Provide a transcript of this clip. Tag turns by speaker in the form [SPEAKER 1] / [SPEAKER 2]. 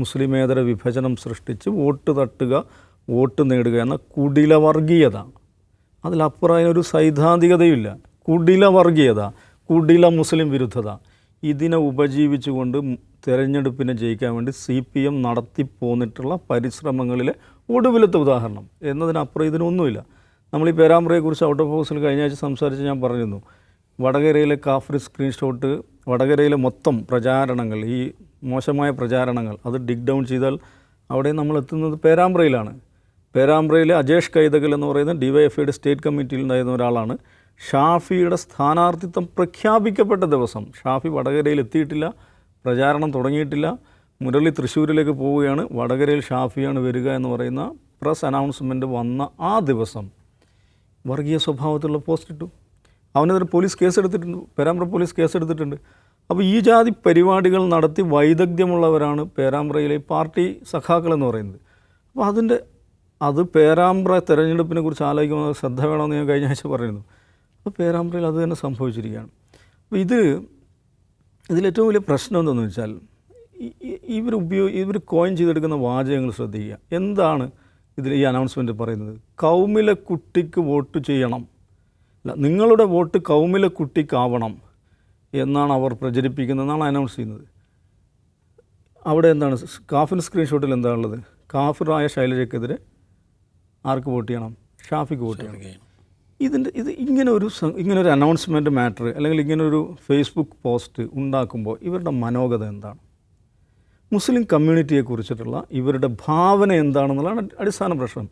[SPEAKER 1] മുസ്ലിമേതര വിഭജനം സൃഷ്ടിച്ച് vote തട്ടുക, vote നേടുക എന്ന കുടില വർഗീയത. അതിലപ്പുറം അതിനൊരു സൈദ്ധാന്തികതയില്ല. കുടില വർഗീയത, കുടില മുസ്ലിം വിരുദ്ധത, ഇതിനെ ഉപജീവിച്ചുകൊണ്ട് തിരഞ്ഞെടുപ്പിനെ ജയിക്കാൻ വേണ്ടി CPM നടത്തിപ്പോന്നിട്ടുള്ള പരിശ്രമങ്ങളിലെ ഒടുവിലത്തെ ഉദാഹരണം എന്നതിനപ്പുറം ഇതിനൊന്നുമില്ല. നമ്മൾ ഈ പേരാമ്പ്രയെക്കുറിച്ച് ഔട്ട് ഓഫ് ഫോക്കസിൽ കഴിഞ്ഞ ആഴ്ച സംസാരിച്ച് ഞാൻ പറഞ്ഞിരുന്നു. വടകരയിലെ കാഫ്രി സ്ക്രീൻഷോട്ട്, വടകരയിലെ മൊത്തം പ്രചാരണങ്ങൾ, ഈ മോശമായ പ്രചാരണങ്ങൾ അത് ഡിഗ് ഡൗൺ ചെയ്താൽ അവിടെ നമ്മൾ എത്തുന്നത് പേരാമ്പ്രയിലാണ്. പേരാമ്പ്രയിലെ അജേഷ് കൈതകൽ എന്ന് പറയുന്ന DYFIയുടെ സ്റ്റേറ്റ് കമ്മിറ്റിയിൽ ഉണ്ടായിരുന്ന ഒരാളാണ്. ഷാഫിയുടെ സ്ഥാനാർത്ഥിത്വം പ്രഖ്യാപിക്കപ്പെട്ട ദിവസം ഷാഫി വടകരയിൽ എത്തിയിട്ടില്ല, പ്രചാരണം തുടങ്ങിയിട്ടില്ല. മുരളി തൃശ്ശൂരിലേക്ക് പോവുകയാണ്, വടകരയിൽ ഷാഫിയാണ് വരിക എന്ന് പറയുന്ന പ്രസ് അനൗൺസ്മെൻറ്റ് വന്ന ആ ദിവസം വർഗീയ സ്വഭാവത്തിലുള്ള പോസ്റ്റ് ഇട്ടു. അവനെതിരെ പോലീസ് കേസെടുത്തിട്ടുണ്ട്, പേരാമ്പ്ര പോലീസ് കേസെടുത്തിട്ടുണ്ട്. അപ്പോൾ ഈ ജാതി പരിപാടികൾ നടത്തി വൈദഗ്ധ്യമുള്ളവരാണ് പേരാമ്പ്രയിലെ പാർട്ടി സഖാക്കളെന്ന് പറയുന്നത്. അപ്പോൾ അത് പേരാമ്പ്ര തെരഞ്ഞെടുപ്പിനെ കുറിച്ച് ആലോചിക്കുമ്പോൾ ശ്രദ്ധ വേണമെന്ന് ഞാൻ കഴിഞ്ഞ ആഴ്ച പറയുന്നു. അപ്പോൾ പേരാമ്പ്രയിൽ അത് തന്നെ സംഭവിച്ചിരിക്കുകയാണ്. അപ്പോൾ ഇതിലേറ്റവും വലിയ പ്രശ്നം എന്താണെന്ന് വെച്ചാൽ ഇവർ കോയിൻ ചെയ്തെടുക്കുന്ന വാചകങ്ങൾ ശ്രദ്ധിക്കുക. എന്താണ് ഈ അനൗൺസ്മെൻറ്റ് പറയുന്നത്? കൗമിലെ കുട്ടിക്ക് വോട്ട് ചെയ്യണം, അല്ല നിങ്ങളുടെ വോട്ട് കൗമിലെ കുട്ടിക്കാവണം എന്നാണ് അവർ പ്രചരിപ്പിക്കുന്നതെന്നാണ് അനൗൺസ് ചെയ്യുന്നത്. അവിടെ എന്താണ് കാഫിർ സ്ക്രീൻഷോട്ടിൽ എന്താണുള്ളത്? കാഫിറായ ശൈലജയ്ക്കെതിരെ ആർക്ക് വോട്ട് ചെയ്യണം? ഷാഫിക്ക് വോട്ട് ചെയ്യണം. ഇങ്ങനൊരു അനൗൺസ്മെൻറ്റ് മാറ്റർ അല്ലെങ്കിൽ ഇങ്ങനൊരു ഫേസ്ബുക്ക് പോസ്റ്റ് ഉണ്ടാക്കുമ്പോൾ ഇവരുടെ മനോഗത എന്താണ്? മുസ്ലിം കമ്മ്യൂണിറ്റിയെക്കുറിച്ചിട്ടുള്ള ഇവരുടെ ഭാവന എന്താണെന്നുള്ളതാണ് അടിസ്ഥാന പ്രശ്നം.